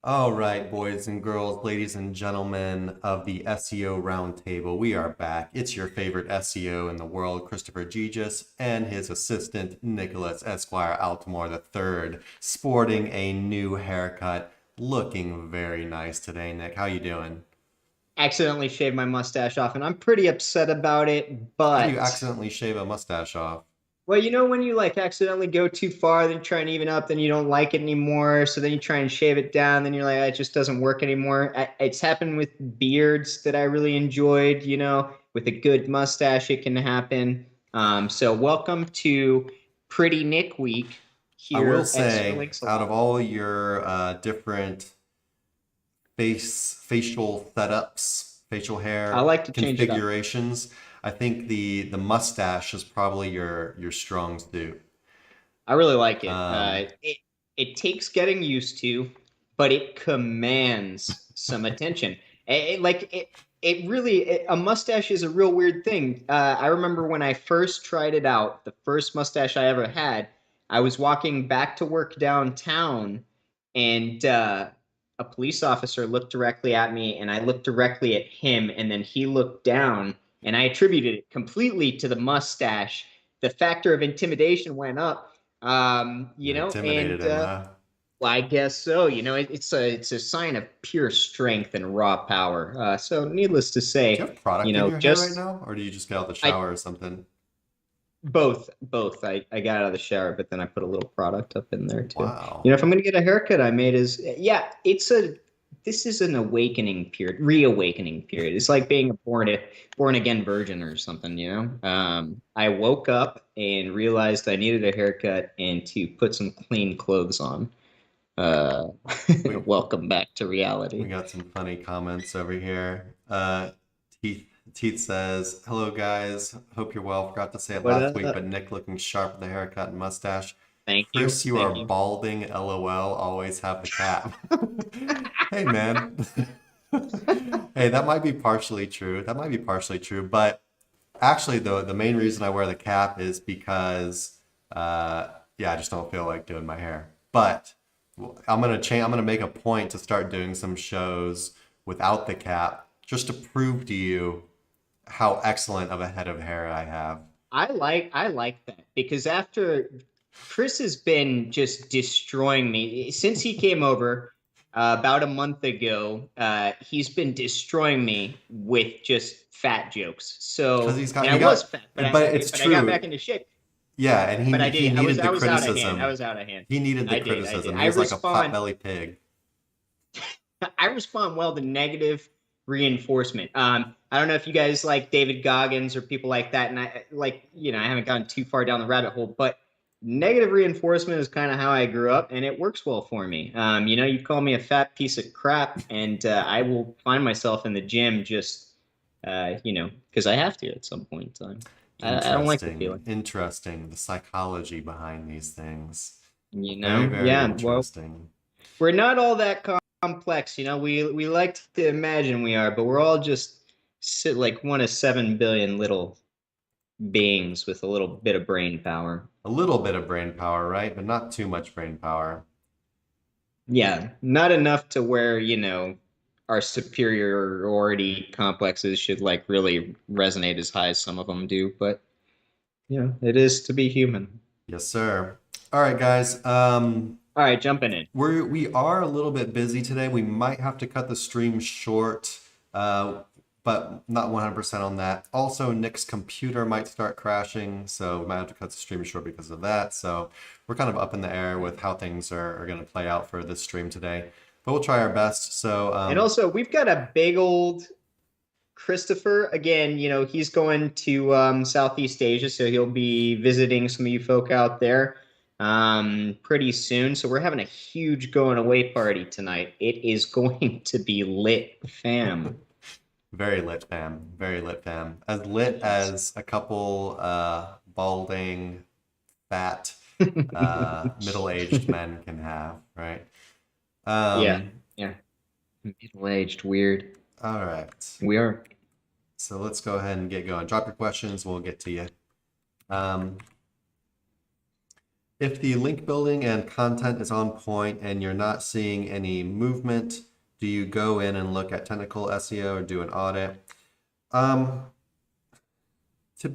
All right, boys and girls, ladies and gentlemen of the SEO Roundtable, we are back. It's your favorite SEO in the world, Christopher Gegis, and his assistant, Nicholas Esquire Altamore III, sporting a new haircut, looking very nice today. Nick, how you doing? Accidentally shaved my mustache off, and I'm pretty upset about it. How do you But accidentally shave a mustache off? well, you know when you like accidentally go too far, then you try and even up, then you don't like it anymore. So then you try and shave it down, then you're like, it just doesn't work anymore. It's happened with beards that I really enjoyed. With a good mustache, it can happen. So welcome to Pretty Nick Week I will here at SEO say, Live out of Support. all your different facial setups, facial I hair like to change it up. configurations. I think the mustache is probably your strong suit. I really like it. Um, It takes getting used to, but it commands some attention. It really a mustache is a real weird thing. I remember when I first tried it out, the first mustache I ever had. I was walking back to work downtown, and a police officer looked directly at me, and I looked directly at him, and then he looked down, and I attributed it completely to the mustache. The factor of intimidation went up, you intimidated and him, huh? well, I guess so. It's a sign of pure strength and raw power. So, needless to Do you say, have product in your hair right just now, or do you just get out the I shower or something? both. I got out of the shower, but then I put a little product up in there too. Wow, If I'm gonna get a haircut, I made is yeah. This is an awakening period, reawakening period. It's like being a born again virgin or something. I woke up and realized I needed a haircut and to put some clean clothes on. Uh, we welcome back to we reality. got some funny comments over here. Teeth says, "Hello guys, hope you're well. Forgot to say it What last week, but up? Nick looking sharp with the haircut and mustache. Thank you. Chris, you are Thank you. balding. LOL. Always have the cap." Hey man. Hey, that might be partially true. That might be partially true, but actually, the main reason I wear the cap is because, yeah, I just don't feel like doing my hair. But I'm gonna change. I'm gonna make a point to start doing some shows without the cap, just to prove to you how excellent of a head of hair I have. I like that because after Chris has been just destroying me since he came over about a month ago. He's been destroying me with just fat jokes. Because So, he's and got I he was got, fat, but it's but I got back true. into shape. Yeah, and But I he did. needed I the was out of hand. I criticism. was out of hand. He needed the I did. criticism. He I was like a respond. potbelly pig. I respond well to negative reinforcement. I don't know if you guys like David Goggins or people like that, and I haven't gone too far down the rabbit hole, but negative reinforcement is kind of how I grew up, and it works well for me. You call me a fat piece of crap, and I will find myself in the gym just, because I have to at some point in time. I don't like the Interesting. feeling, Interesting. The psychology behind these things. you Very, know. very Yeah, well, interesting. we're not all that complex. We like to imagine we are, but we're all just sit like one of 7 billion little beings with a little bit of brain power. A little bit of brain power, right? But not too much brain power. Yeah, not enough to where, our superiority complexes should like really resonate as high as some of them do, but it is to be human. Yes, sir. All right, guys. All right, jumping in. We are a little bit busy today. We might have to cut the stream short, but not 100% on that. Also, Nick's computer might start crashing, so we might have to cut the stream short because of that. So we're kind of up in the air with how things are going to play out for this stream today, but we'll try our best. So, And also, we've got a big old Christopher. Again, he's going to Southeast Asia, so he'll be visiting some of you folk out there pretty soon. So we're having a huge going away party tonight. It is going to be lit, fam. very lit, fam. Very lit, fam. As lit Yes. as a couple balding, fat, middle-aged men can have, right? Yeah, Um, yeah. Middle-aged, weird. all right. We are. So let's go ahead and get going. Drop your questions, we'll get to you. Um, if the link building and content is on point and you're not seeing any movement, do you go in and look at technical SEO or do an audit? Um, to,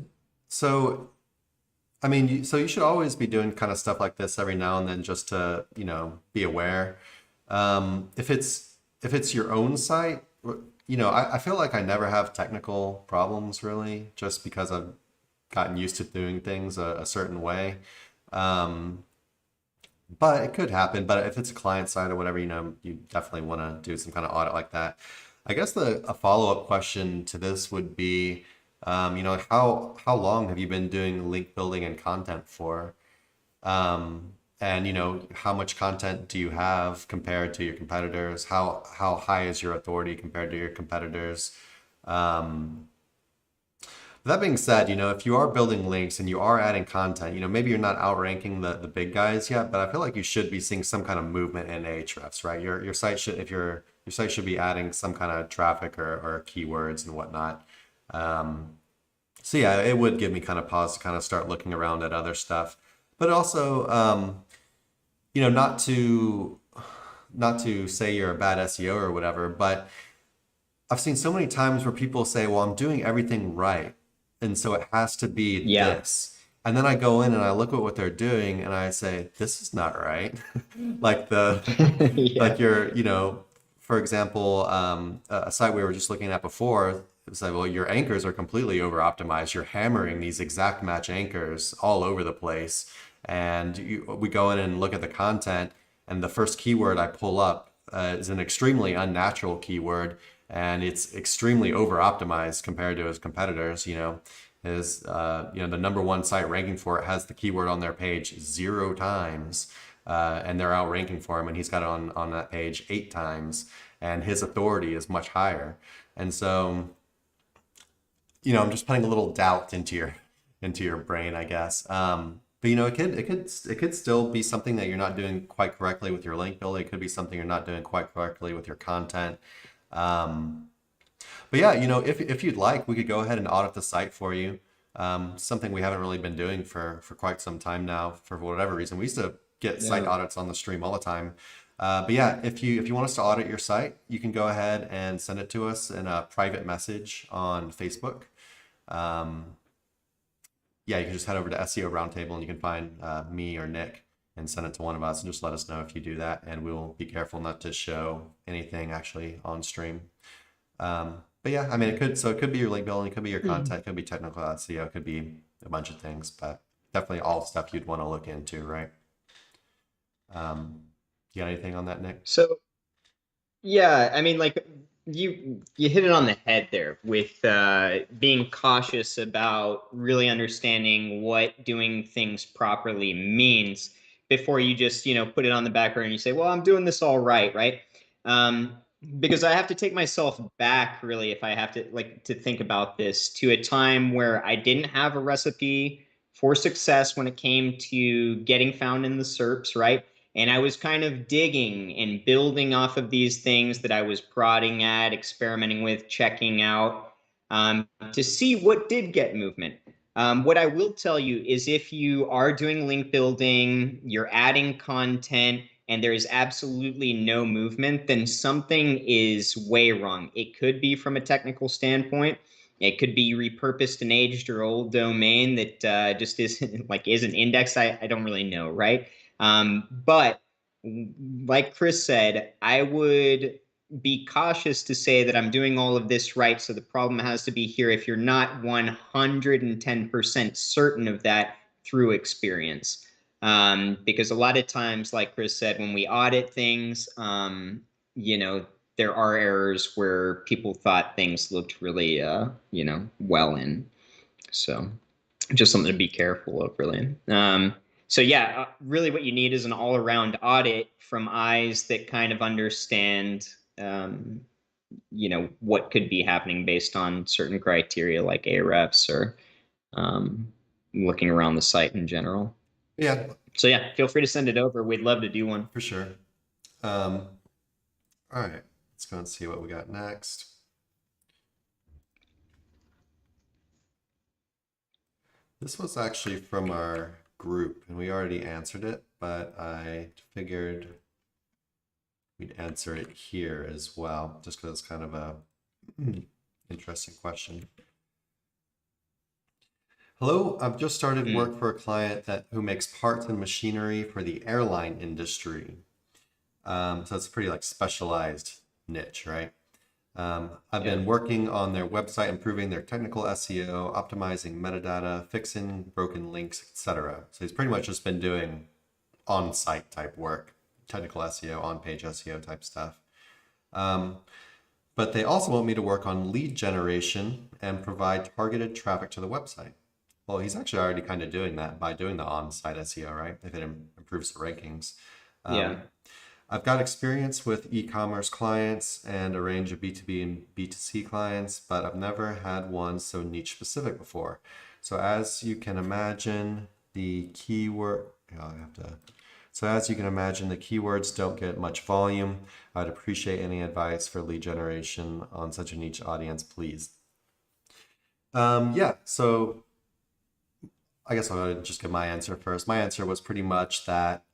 so, I mean, so you should always be doing kind of stuff like this every now and then just to, be aware. If it's your own site, I feel like I never have technical problems really, just because I've gotten used to doing things a certain way. Um, but it could happen. But if it's a client side or whatever, you definitely want to do some kind of audit like that. I guess a follow-up question to this would be, how long have you been doing link building and content for? And how much content do you have compared to your competitors? How high is your authority compared to your competitors? Um, that being said, if you are building links and you are adding content, maybe you're not outranking the big guys yet, but I feel like you should be seeing some kind of movement in Ahrefs, right? Your site should, if your site should be adding some kind of traffic or keywords and whatnot. Um, so yeah, it would give me kind of pause to kind of start looking around at other stuff, but also, not to say you're a bad SEO or whatever, but I've seen so many times where people say, well, I'm doing everything right. And so it has to be Yeah. this. And then I go in and I look at what they're doing and I say, this is not right. Like like Yeah. for example, a site we were just looking at before, it's like, well, your anchors are completely over optimized. You're hammering these exact match anchors all over the place. And we go in and look at the content, and the first keyword I pull up is an extremely unnatural keyword, and it's extremely over optimized compared to his competitors. The number one site ranking for it has the keyword on their page 0 times, and they're outranking for him, and he's got it on that page 8 times, and his authority is much higher. And so, I'm just putting a little doubt into your brain, I guess. But it could still be something that you're not doing quite correctly with your link building. It could be something you're not doing quite correctly with your content. Um, but yeah, if you'd like, we could go ahead and audit the site for you. Something we haven't really been doing for quite some time now, for whatever reason. We used to get site Yeah. audits on the stream all the time. But yeah, if you want us to audit your site, you can go ahead and send it to us in a private message on Facebook. Um, yeah, you can just head over to SEO Roundtable and you can find me or Nick and send it to one of us and just let us know if you do that, and we'll be careful not to show anything actually on stream. But yeah, I mean, it could be your link building, it could be your Hmm. content, it could be technical SEO, it could be a bunch of things, but definitely all stuff you'd want to look into, right? You got anything on that, Nick? So yeah, I mean, like you hit it on the head there with being cautious about really understanding what doing things properly means before you just put it on the back burner and you say, well, I'm doing this all right, right? Um, because I have to take myself back really, if I have to think about this, to a time where I didn't have a recipe for success when it came to getting found in the SERPs, right? And I was kind of digging and building off of these things that I was prodding at, experimenting with, checking out, to see what did get movement. What I will tell you is if you are doing link building, you're adding content, and there is absolutely no movement, then something is way wrong. It could be from a technical standpoint. It could be repurposed an aged or old domain that just isn't indexed. I don't really know, right? But like Chris said, I would be cautious to say that I'm doing all of this right. So the problem has to be here if you're not 110% certain of that through experience. Because a lot of times, like Chris said, when we audit things, you know, there are errors where people thought things looked really, well in. So just something to be careful of, really. So yeah, really, what you need is an all-around audit from eyes that kind of understand, um, what could be happening based on certain criteria like Ahrefs or um, looking around the site in general. Yeah, So yeah, feel free to send it over. We'd love to do one. for sure. Um, all right, let's go and see what we got next. This was actually from our group, and we already answered it, but I figured we'd answer it here as well, just because it's kind of a interesting question. Hello, I've just started work for a client who makes parts and machinery for the airline industry. So it's a pretty like specialized niche, right? I've been working on their website, improving their technical SEO, optimizing metadata, fixing broken links, etc. So he's pretty much just been doing on-site type work, technical SEO, on-page SEO type stuff. But they also want me to work on lead generation and provide targeted traffic to the website. Well, he's actually already kind of doing that by doing the on-site SEO, right? If it improves the rankings. I've got experience with e-commerce clients and a range of B2B and B2C clients, but I've never had one so niche specific before. So as you can imagine, the keywords don't get much volume. I'd appreciate any advice for lead generation on such a niche audience, please. So I guess I'll just give my answer first. My answer was pretty much that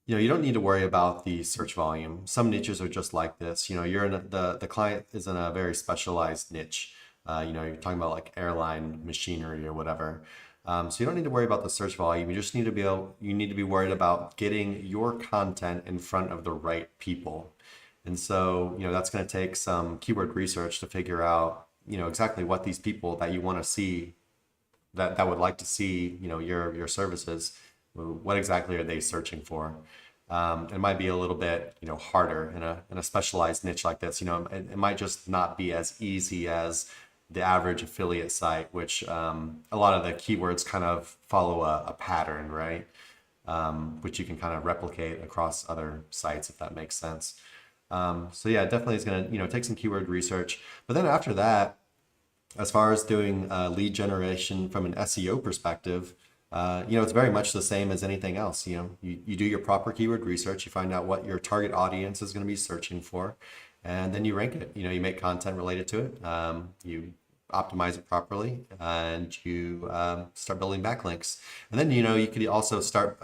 you don't need to worry about the search volume. Some niches are just like this. You're in the client is in a very specialized niche. You're talking about like airline machinery or whatever. So you don't need to worry about the search volume. You just need to be worried about getting your content in front of the right people. And so, that's going to take some keyword research to figure out, exactly what these people that you want to see that would like to see, your services, what exactly are they searching for? It might be a little bit, harder in a specialized niche like this. It might just not be as easy as the average affiliate site, which a lot of the keywords kind of follow a pattern, right? Which you can kind of replicate across other sites, if that makes sense. So yeah, definitely is going to, take some keyword research. But then after that, as far as doing lead generation from an SEO perspective, it's very much the same as anything else. You do your proper keyword research, you find out what your target audience is going to be searching for, and then you rank it. You make content related to it. You optimize it properly, and you start building backlinks. And then, you could also start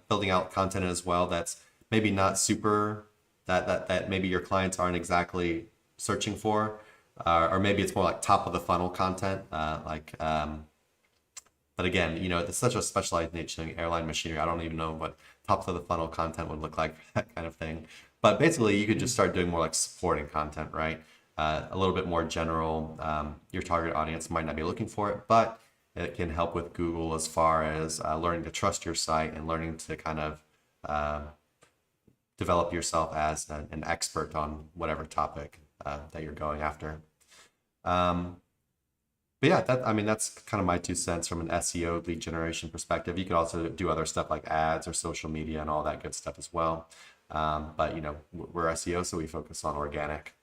building out content as well that's maybe not super, that maybe your clients aren't exactly searching for, or maybe it's more like top of the funnel content, but again, it's such a specialized niche doing airline machinery. I don't even know what top of the funnel content would look like for that kind of thing. But basically, you could just start doing more like supporting content, right? A little bit more general. Your target audience might not be looking for it, but it can help with Google as far as learning to trust your site and learning to kind of develop yourself as an expert on whatever topic that you're going after. But yeah, that's kind of my 2 cents from an SEO lead generation perspective. You could also do other stuff like ads or social media and all that good stuff as well. But we're SEO, so we focus on organic.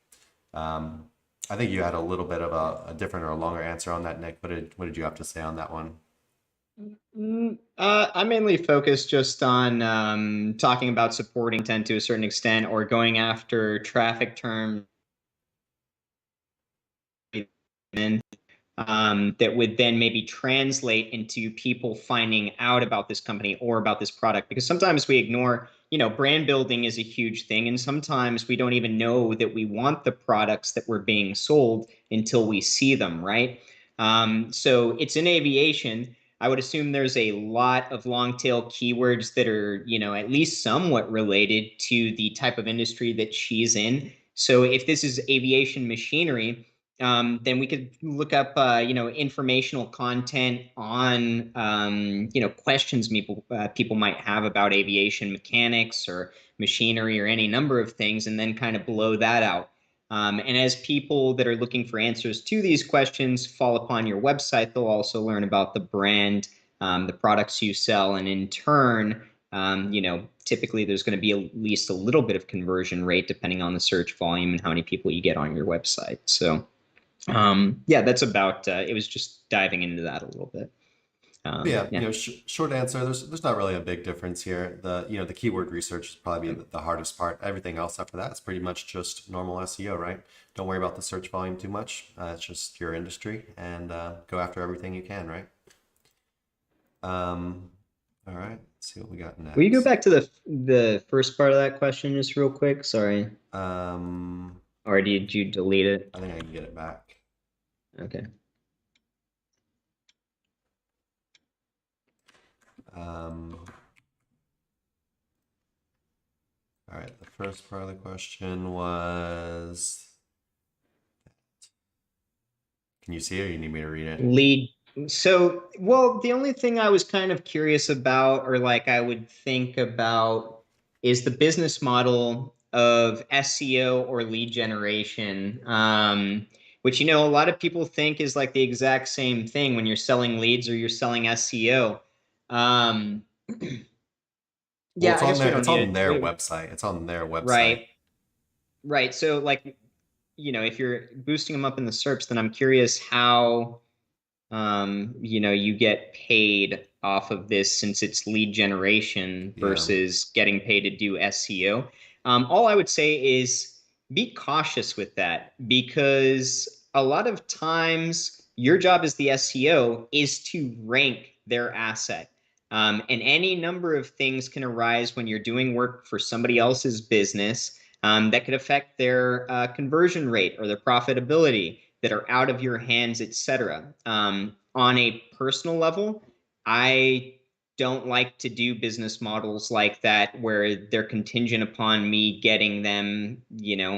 I think you had a little bit of a different or a longer answer on that, Nick. What did you have to say on that one? I mainly focus just on talking about supporting content to a certain extent, or going after traffic terms that would then maybe translate into people finding out about this company or about this product. Because sometimes we ignore, brand building is a huge thing. And sometimes we don't even know that we want the products that were being sold until we see them, right? So it's in aviation. I would assume there's a lot of long tail keywords that are, at least somewhat related to the type of industry that she's in. So if this is aviation machinery, then we could look up, informational content on, questions people might have about aviation mechanics or machinery or any number of things, and then kind of blow that out. And as people that are looking for answers to these questions fall upon your website, they'll also learn about the brand, the products you sell, and in turn, typically there's going to be at least a little bit of conversion rate depending on the search volume and how many people you get on your website. So that's about it. Was just diving into that a little bit. Short answer, there's not really a big difference here. The keyword research is probably the hardest part. Everything else after that is pretty much just normal SEO, right? Don't worry about the search volume too much. It's just your industry, and go after everything you can, right? All right, let's see what we got Will you go next. back to the first part of that question just real quick? Sorry. Or did you delete it? I think I can get it back. Okay. All right, the first part of the question was, can you see it or you need me to read it? Lead. So, well, the only thing I was kind of curious about, or like I would think about, is the business model of SEO or lead generation, which, a lot of people think is like the exact same thing when you're selling leads or you're selling SEO. Um, Well, yeah, it's I on guess we their don't it's need on it. their website. It's on their website. Right, right. So, like, if you're boosting them up in the SERPs, then I'm curious how you get paid off of this since it's lead generation Yeah. versus getting paid to do SEO. All I would say is be cautious with that because a lot of times your job as the SEO is to rank their asset. And any number of things can arise when you're doing work for somebody else's business that could affect their conversion rate or their profitability that are out of your hands, etc. On a personal level, I don't like to do business models like that where they're contingent upon me getting them,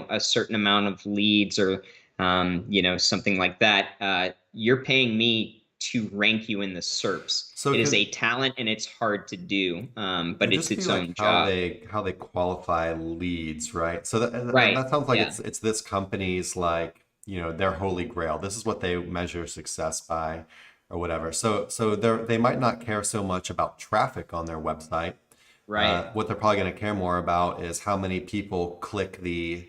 a certain amount of leads or, something like that. You're paying me to rank you in the SERPs. So It is a could talent and it's hard to do, but could it's this be its like own job. how they qualify leads, right? So Right. that sounds like Yeah. it's this company's like, their holy grail. This is what they measure success by or whatever. So they might not care so much about traffic on their website. Right. What they're probably going to care more about is how many people click the,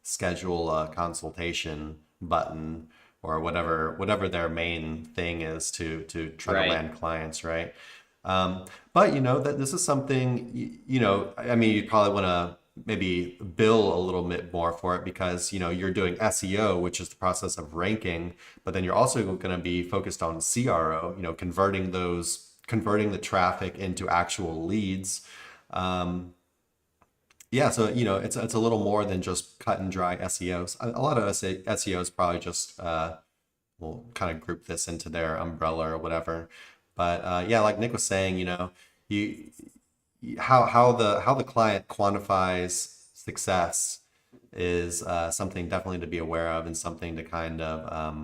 schedule a consultation button or whatever their main thing is to try to Right. land clients, right? But that this is something, I mean, you probably want to maybe bill a little bit more for it because, you're doing SEO, which is the process of ranking, but then you're also going to be focused on CRO, converting the traffic into actual leads. Um, yeah, so it's a little more than just cut and dry SEOs. A lot of SEOs probably just will kind of group this into their umbrella or whatever. But yeah, like Nick was saying, you how the client quantifies success is something definitely to be aware of and something to kind of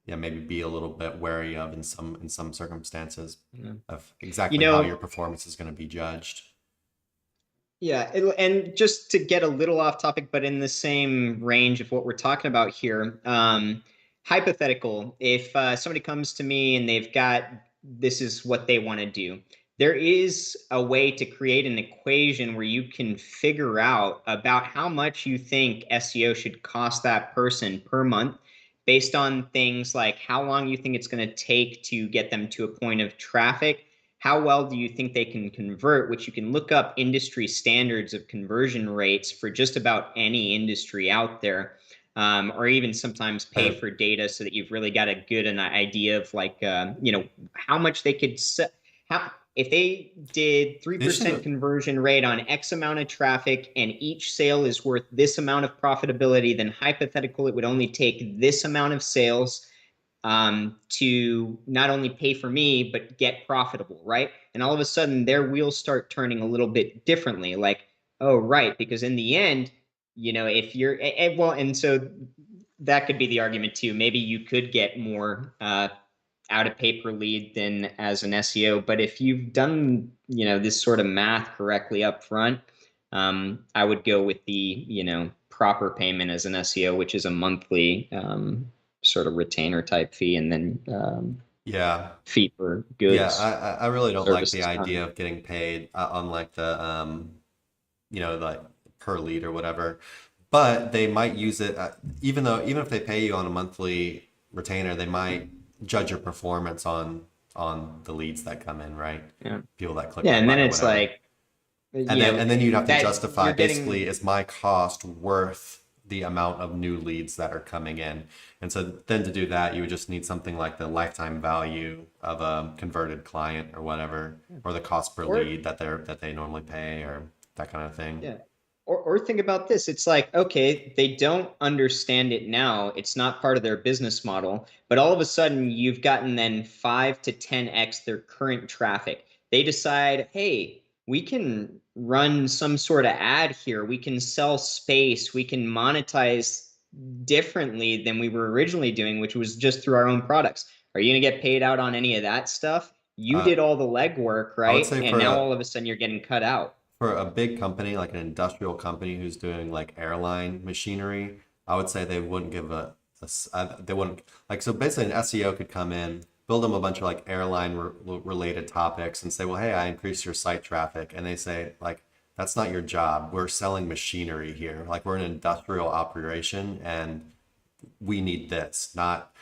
yeah, maybe be a little bit wary of in some circumstances Yeah. of You exactly how know, your performance is going to be judged. Yeah, and just to get a little off topic, but in the same range of what we're talking about here, hypothetical, if somebody comes to me and this is what they want to do, there is a way to create an equation where you can figure out about how much you think SEO should cost that person per month based on things like how long you think it's going to take to get them to a point of traffic, how well do you think they can convert, which you can look up industry standards of conversion rates for just about any industry out there, or even sometimes pay Uh, for data so that you've really got a good an idea of like, how much they could how if they did they 3% should conversion rate on X amount of traffic and each sale is worth this amount of profitability, then hypothetical, it would only take this amount of sales to not only pay for me, but get profitable, right? And all of a sudden, their wheels start turning a little bit differently. Like, oh, right, because in the end, if you're, well, and so that could be the argument too. Maybe you could get more out of pay per lead than as an SEO. But if you've done, this sort of math correctly up front, I would go with the, proper payment as an SEO, which is a monthly sort of retainer type fee, and then yeah. fee for Yeah, goods, I really don't like the services done. idea of getting paid on like the like per lead or whatever. But they might use it even if they pay you on a monthly retainer, they might judge your performance on the leads that come in, right? Yeah. People that click Yeah. the And then button or it's whatever. like, And then you'd have to that justify you're basically getting, is my cost worth the amount of new leads that are coming in. And so then to do that, you would just need something like the lifetime value of a converted client or whatever, or the cost per Or lead that they normally pay, or that kind of thing. yeah. Or think about this. It's like, okay, they don't understand it now. It's not part of their business model, but all of a sudden you've gotten then 5 to 10x their current traffic. They decide, hey, we can run some sort of ad here. We can sell space. We can monetize differently than we were originally doing, which was just through our own products. Are you going to get paid out on any of that stuff? You Uh, did all the legwork, I would right? say And now all of a sudden you're getting cut out. for a big company, like an industrial company who's doing like airline machinery, I would say they wouldn't give they wouldn't, like, so basically an SEO could come in, build them a bunch of like airline related topics and say, well, hey, I increased your site traffic. And they say, like, that's not your job. We're selling machinery here. Like, we're an industrial operation and we need this, not,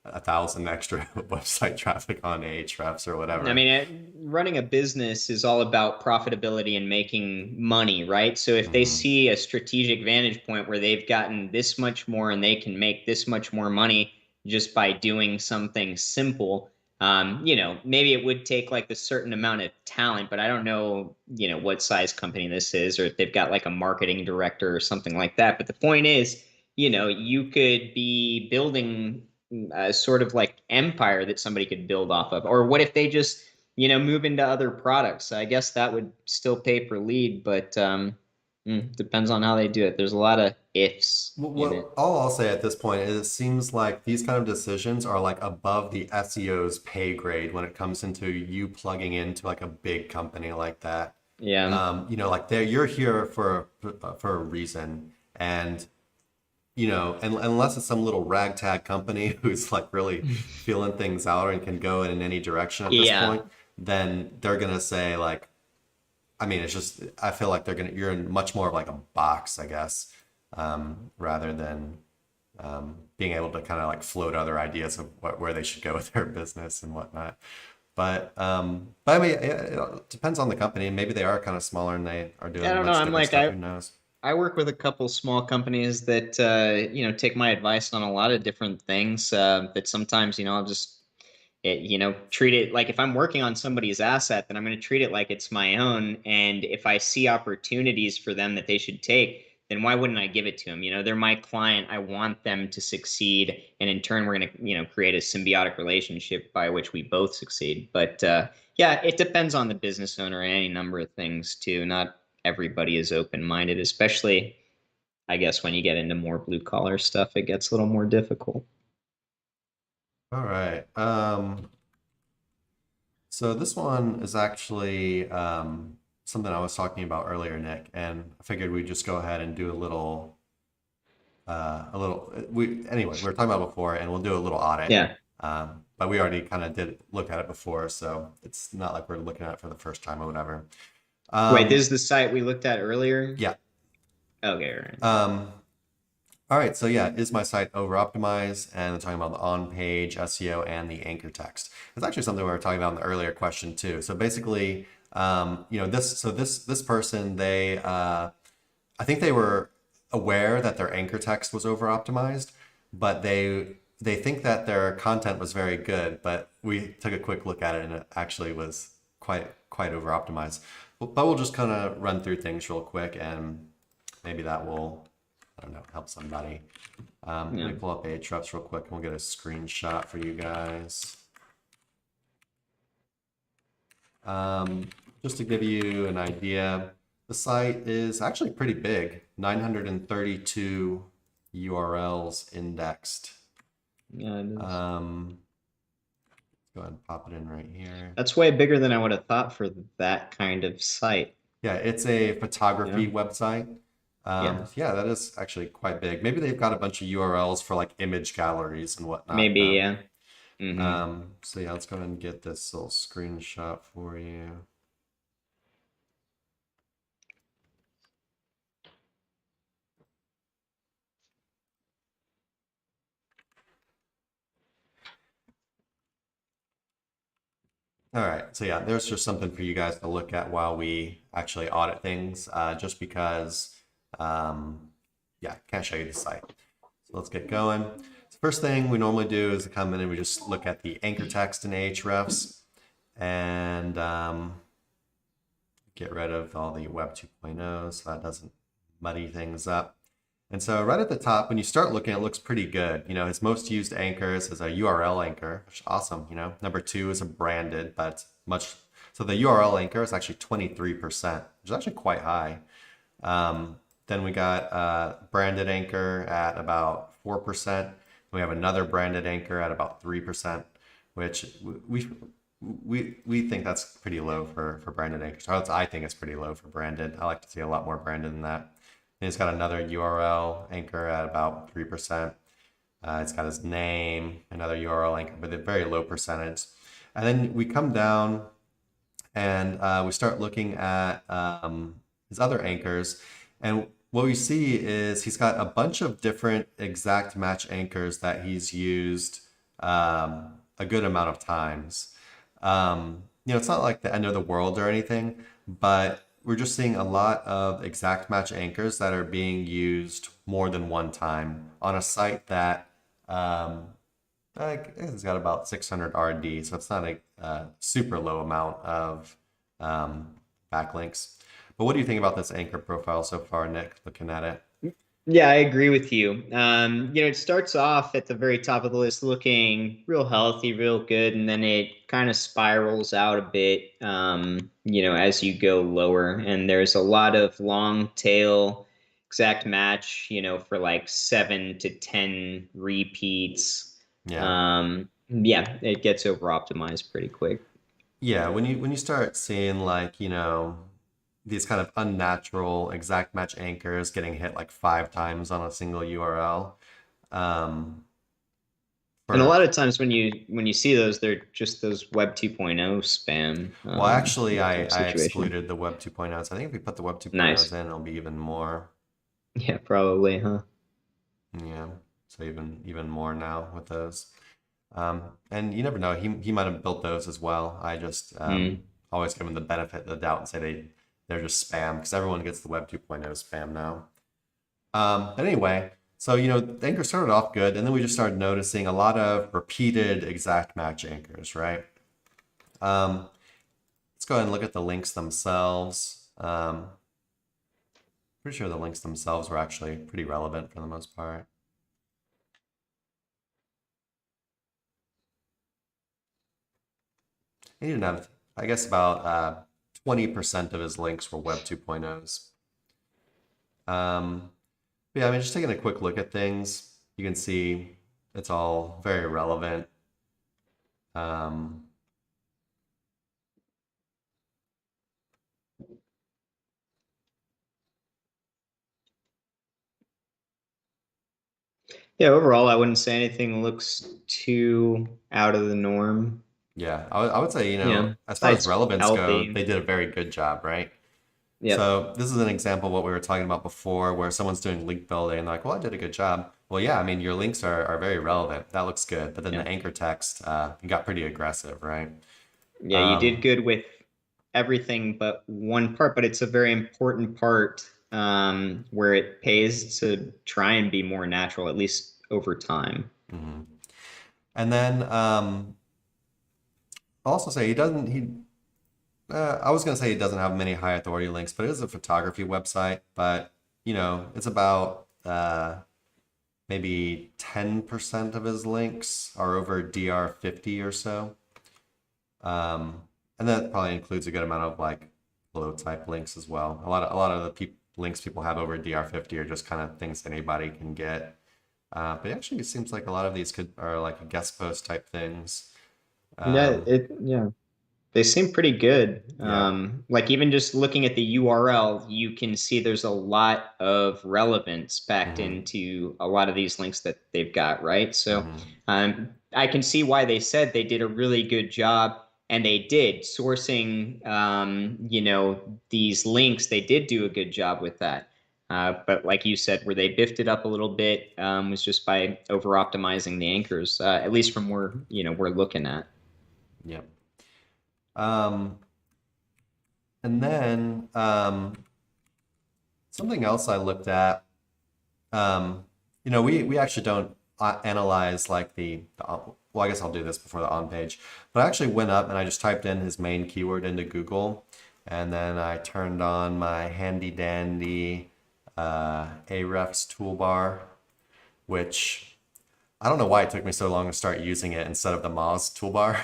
1,000 extra website traffic on Ahrefs or whatever. I mean, running a business is all about profitability and making money, right? So if they Mhm. see a strategic vantage point where they've gotten this much more and they can make this much more money just by doing something simple, maybe it would take like a certain amount of talent, but I don't know, what size company this is, or if they've got like a marketing director or something like that. But the point is, you could be building a sort of like empire that somebody could build off of. Or what if they just, move into other products? I guess that would still pay per lead, but depends on how they do it. There's a lot of ifs in What it. all I'll say at this point is it seems like these kind of decisions are like above the SEO's pay grade when it comes into you plugging into like a big company like that. Yeah. Like you're here for a reason, and and unless it's some little ragtag company who's like really feeling things out and can go in any direction at this Yeah. point, then they're gonna say like, I mean, it's just I feel like you're in much more of like a box, I guess, rather than being able to kind of like float other ideas of where they should go with their business and whatnot. But I mean, it depends on the company. Maybe they are kind of smaller and they are I doing don't know. much I'm different like, stuff. Who knows? I work with a couple small companies that take my advice on a lot of different things. That sometimes I'll just treat it like if I'm working on somebody's asset, then I'm going to treat it like it's my own. And if I see opportunities for them that they should take, then why wouldn't I give it to them? They're my client. I want them to succeed, and in turn, we're going to create a symbiotic relationship by which we both succeed. But yeah, it depends on the business owner and any number of things too. Not everybody is open-minded, especially I guess when you get into more blue collar stuff, it gets a little more difficult. All right. So this one is actually something I was talking about earlier, Nick, and I figured we'd just go ahead and do we were talking about it before, and we'll do a little audit. Yeah. But we already kind of did look at it before, so it's not like we're looking at it for the first time or whatever. Wait, this Um, is the site we looked at earlier? yeah. Okay, right. All right, so yeah, is my site over optimized? And I'm talking about the on-page SEO and the anchor text. It's actually something we were talking about in the earlier question too. So basically, this person, I think they were aware that their anchor text was over optimized, but they think that their content was very good, but we took a quick look at it and it actually was quite over optimized. But we'll just kind of run through things real quick and maybe that will, I don't know, help somebody. Let me Yeah. pull up Ahrefs real quick and we'll get a screenshot for you guys. Just to give you an idea, the site is actually pretty big, 932 URLs indexed. Yeah, it is. Go ahead and pop it in right here. That's way bigger than I would have thought for that kind of site. Yeah, it's a photography Yeah. website. Yeah. Yeah, that is actually quite big. Maybe they've got a bunch of URLs for like image galleries and whatnot. Maybe, yeah. So yeah, let's go ahead and get this little screenshot for you. All right, so yeah, there's just something for you guys to look at while we actually audit things, just because, yeah, can't show you the site. So let's get going. So first thing we normally do is come in and we just look at the anchor text in Ahrefs and get rid of all the Web 2.0 so that doesn't muddy things up. And so right at the top, when you start looking, it looks pretty good. You know, his most used anchors is a URL anchor, which is awesome. You know, number 2 is a branded, but much. So the URL anchor is actually 23%, which is actually quite high. Then we got branded anchor at about 4%. We have another branded anchor at about 3%, which we think that's pretty low for branded anchors. I think it's pretty low for branded. I like to see a lot more branded than that. And it's got another URL anchor at about 3%. It's got his name, another URL anchor, but a very low percentage. And then we come down and we start looking at his other anchors. And what we see is he's got a bunch of different exact match anchors that he's used a good amount of times. You know, it's not like the end of the world or anything, but we're just seeing a lot of exact match anchors that are being used more than one time on a site that I think it's got about 600 RD, so it's not a super low amount of backlinks. But what do you think about this anchor profile so far, Nick, looking at it? Yeah, I agree with you. You know, it starts off at the very top of the list looking real healthy, real good, and then it kind of spirals out a bit, you know, as you go lower. And there's a lot of long tail exact match, you know, for like 7 to 10 repeats. Yeah. Yeah, it gets over optimized pretty quick. Yeah, when you start seeing like, you know, these kind of unnatural exact match anchors getting hit like 5 times on a single URL. Um, And a for lot of times when you see those, they're just those Web 2.0 spam Well, actually, type I situation. excluded the Web 2.0s. I think if we put the Web 2.0s Nice. in, it'll be even more. Yeah, probably, huh? Yeah, so even more now with those. And you never know. He might have built those as well. I just Mm. always give him the benefit of the doubt and say they're just spam because everyone gets the Web 2.0 spam now. But anyway, so you know, the anchor started off good, and then we just started noticing a lot of repeated exact match anchors, right? Um, let's go ahead and look at the links themselves. Pretty sure the links themselves were actually pretty relevant for the most part. He didn't have, I guess, about 20% of his links were Web 2.0s. But yeah, I mean, just taking a quick look at things, you can see it's all very relevant. Um, Yeah, overall, I wouldn't say anything looks too out of the norm. yeah, I would say, you know, Yeah, as far as site's relevance go, healthy. they did a very good job, right? Yep. So this is an example of what we were talking about before, where someone's doing link building and they're like, well, I did a good job. Well, yeah, I mean, your links are very relevant. That looks good. But then Yeah. the anchor text, you got pretty aggressive, right? Yeah, you did Um, good with everything but one part, but it's a very important part where it pays to try and be more natural, at least over time. mhm. And then I'll also say I was going to say he doesn't have many high authority links, but it is a photography website. But, you know, it's about maybe 10% of his links are over DR50 or so. And that probably includes a good amount of like flow type links as well. A lot of the links people have over DR50 are just kind of things anybody can get. But actually, it seems like a lot of these are like guest post type things. Um, Yeah. They seem pretty good. yeah. Like even just looking at the URL, you can see there's a lot of relevance packed Hmm. into a lot of these links that they've got, right? So Hmm. I can see why they said they did a really good job, and they did sourcing, you know, these links. They did do a good job with that. But like you said, where they biffed it up a little bit was just by over optimizing the anchors, at least from where we're looking at. Yeah. Um, and then something else I looked at we actually don't analyze like well, I guess I'll do this before the on page, but I actually went up and I just typed in his main keyword into Google, and then I turned on my handy dandy Ahrefs toolbar, which I don't know why it took me so long to start using it instead of the Moz toolbar,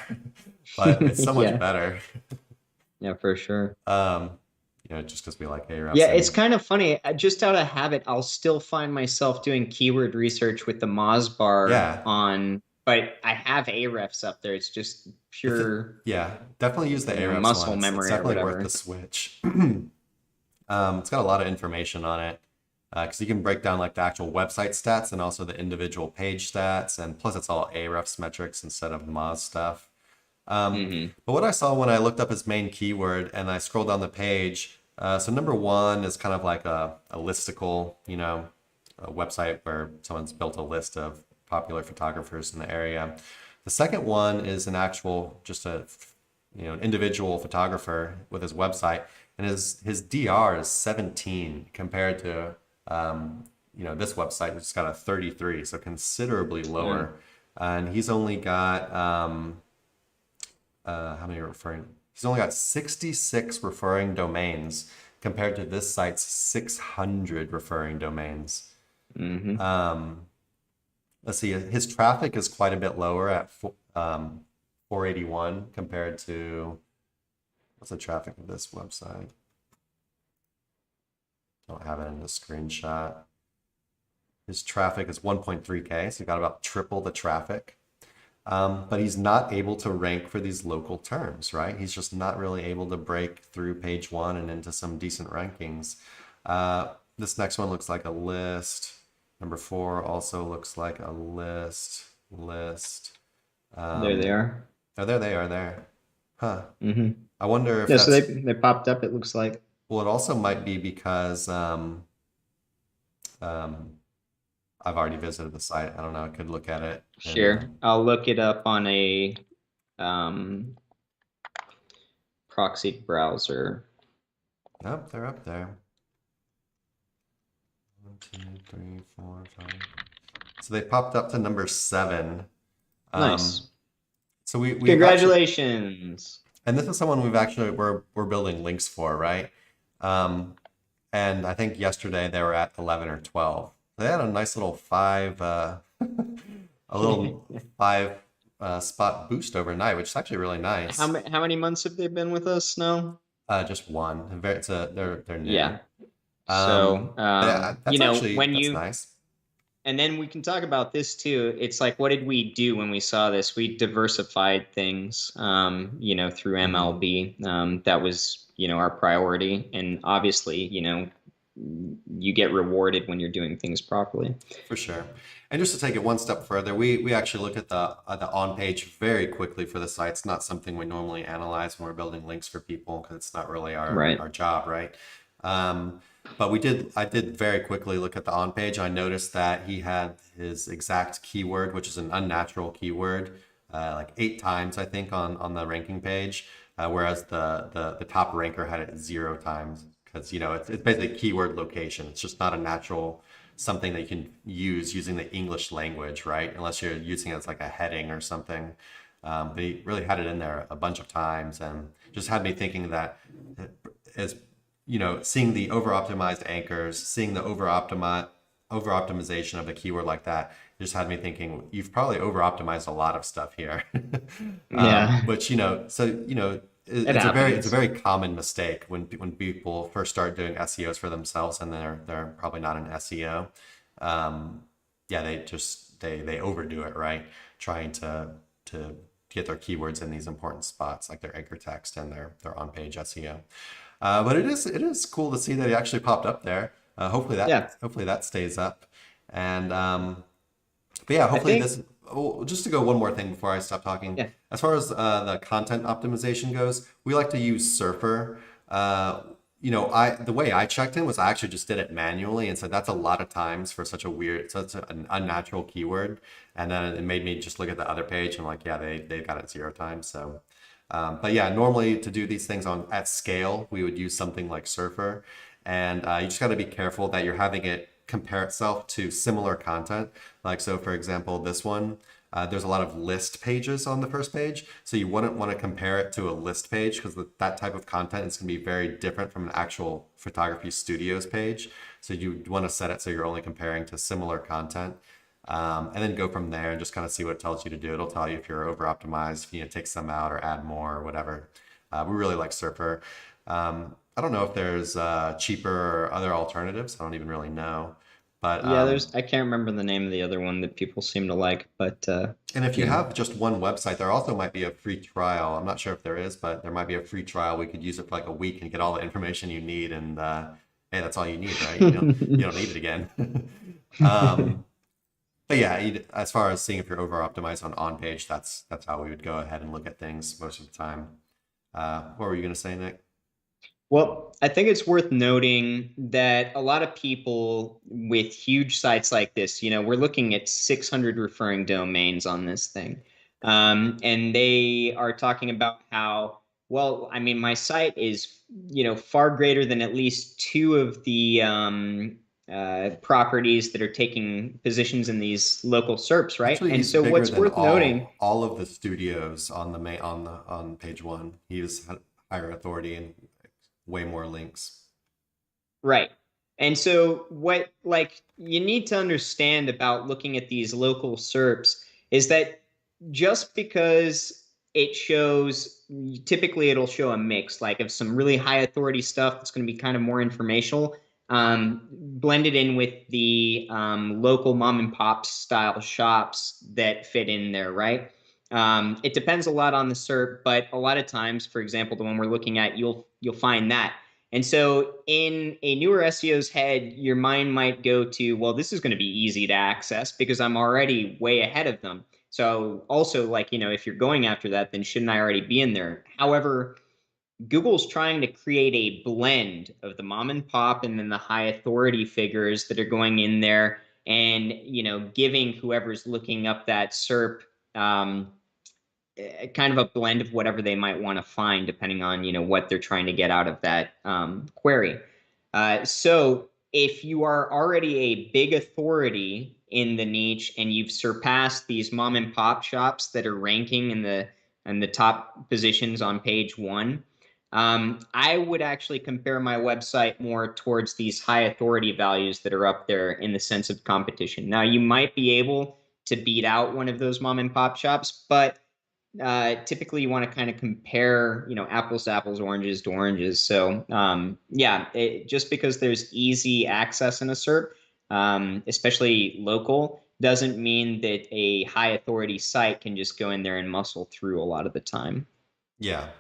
but it's so much Yeah, better. yeah, for sure. Um, just because we like Yeah, Ahrefs it's and kind of funny. Just out of habit, I'll still find myself doing keyword research with the Moz bar yeah, on, but I have Ahrefs up there. It's just pure, yeah, definitely use the Ahrefs one. muscle It's memory or definitely worth the whatever. switch. It's got a lot of information on it because you can break down like the actual website stats and also the individual page stats, and plus it's all Ahrefs metrics instead of Moz stuff. Hmm. But what I saw when I looked up his main keyword and I scrolled down the page, so number one is kind of like a listicle, a website where someone's built a list of popular photographers in the area. The second one is an actual, just an individual photographer with his website, and his DR is 17 compared to, this website which has got a 33, so considerably Yeah. lower. And he's only got, how many referring? He's only got 66 referring domains compared to this site's 600 referring domains. Hmm. Let's see, his traffic is quite a bit lower at 481 compared to, what's the traffic of this website? Don't have it in the screenshot. His traffic is 1.3K, so you got about triple the traffic. But he's not able to rank for these local terms, right? He's just not really able to break through page one and into some decent rankings. This next one looks like a list. Number 4 also looks like a list. There they are. Oh, there they are there. Huh. Hmm. I wonder if Yeah, so that's, they popped up, it looks like. well, it also might be because um, I've already visited the site. I don't know. I could look at it and Sure. I'll look it up on a um, proxy browser. nope, they're up there. 1, 2, 3, 4, 5. So they popped up to number 7. Um, Nice. so we've actually, Congratulations. and this is someone we're building links for, right? Um, and I think yesterday they were at 11 or 12. They had a nice little a little 5 spot boost overnight, which is actually really nice. How many months have they been with us now? Just one. They're new. Yeah. So, But yeah, when that's you, nice. and then we can talk about this too. It's like, what did we do when we saw this? We diversified things, through Hmm. MLB. That was, our priority. And obviously, you get rewarded when you're doing things properly. For sure. And just to take it one step further, we actually looked at the on page very quickly for the site. It's not something we normally analyze when we're building links for people because it's not really Right. our job, right? But I did very quickly look at the on page. I noticed that he had his exact keyword, which is an unnatural keyword, like 8 times, I think, on the ranking page, whereas the top ranker had it 0 times because, it's basically keyword location. It's just not a natural something that you can use using the English language, right? Unless you're using it as like a heading or something. But he really had it in there a bunch of times and just had me thinking that as seeing the over optimized anchors, seeing the over optimization of a keyword like that, it just had me thinking you've probably over optimized a lot of stuff here. Yeah. Which It it's a happens. very common mistake when people first start doing SEOs for themselves and they're probably not an SEO. Yeah, they overdo it, right? Trying to get their keywords in these important spots like their anchor text and their on-page SEO. But it is cool to see that he actually popped up there. Yeah. Hopefully that stays up. And but yeah, I hopefully think, this. Oh, just to go one more thing before I stop talking. yeah. As far as the content optimization goes, we like to use Surfer. The way I checked in was I actually just did it manually and said that's a lot of times for such an unnatural keyword. And then it made me just look at the other page and like, yeah, they got it 0 times. So, but yeah, normally to do these things at scale, we would use something like Surfer, and you just got to be careful that you're having it compare itself to similar content. Like, so for example, this one, there's a lot of list pages on the first page. So you wouldn't want to compare it to a list page because that type of content is going to be very different from an actual photography studios page. So you want to set it so you're only comparing to similar content. And then go from there and just kind of see what it tells you to do. It'll tell you if you're over optimized, if you need to take some out or add more or whatever. We really like Surfer. I don't know if there's cheaper or other alternatives. I don't even really know. But Yeah, I can't remember the name of the other one that people seem to like, but and if you yeah. have just one website, there also might be a free trial. I'm not sure if there is, but there might be a free trial. We could use it for like a week and get all the information you need. And hey, that's all you need, right? You don't need it again. But yeah, as far as seeing if you're over optimized on page, that's how we would go ahead and look at things most of the time. What were you going to say, Nick? Well, I think it's worth noting that a lot of people with huge sites like this, we're looking at 600 referring domains on this thing. And they are talking about how, well, I mean, my site is, far greater than at least two of the properties that are taking positions in these local SERPs, right? Actually, And he's so bigger what's than worth noting, all of the studios on on page one. He has higher authority and way more links. right? And so what like you need to understand about looking at these local SERPs is that just because it shows, typically it'll show a mix like of some really high authority stuff that's going to be kind of more informational, blended in with the local mom and pop style shops that fit in there, right? It depends a lot on the SERP, but a lot of times, for example, the one we're looking at, you'll find that. And so in a newer SEO's head, your mind might go to, well, this is going to be easy to access because I'm already way ahead of them. So also, like, if you're going after that, then shouldn't I already be in there? However, Google's trying to create a blend of the mom and pop and then the high authority figures that are going in there and, giving whoever's looking up that SERP kind of a blend of whatever they might want to find depending on what they're trying to get out of that query. So if you are already a big authority in the niche and you've surpassed these mom and pop shops that are ranking in the top positions on page one, I would actually compare my website more towards these high authority values that are up there in the sense of competition. Now, you might be able to beat out one of those mom and pop shops, but typically you want to kind of compare, apples to apples, oranges to oranges. So yeah, just because there's easy access in a SERP, especially local, doesn't mean that a high authority site can just go in there and muscle through a lot of the time. Yeah.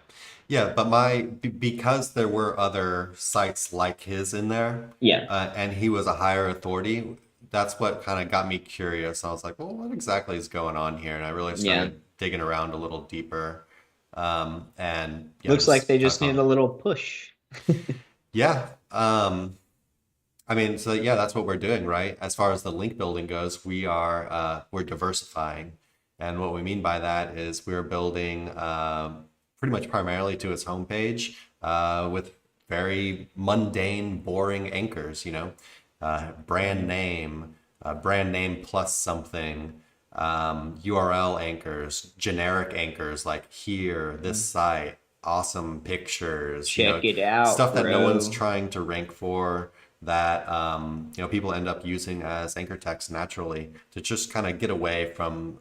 Yeah, but because there were other sites like his in there, Yeah. and he was a higher authority, that's what kind of got me curious. I was like, well, what exactly is going on here? And I really Yeah. started digging around a little deeper. And Looks like they just found- need a little push. Yeah. I mean, so yeah, that's what we're doing, right? As far as the link building goes, we're diversifying. And what we mean by that is we're building pretty much primarily to its homepage with very mundane, boring anchors, brand name plus something, URL anchors, generic anchors like here, this site, awesome pictures, Check it out, stuff that no one's bro. trying to rank for, that people end up using as anchor text naturally to just kind of get away from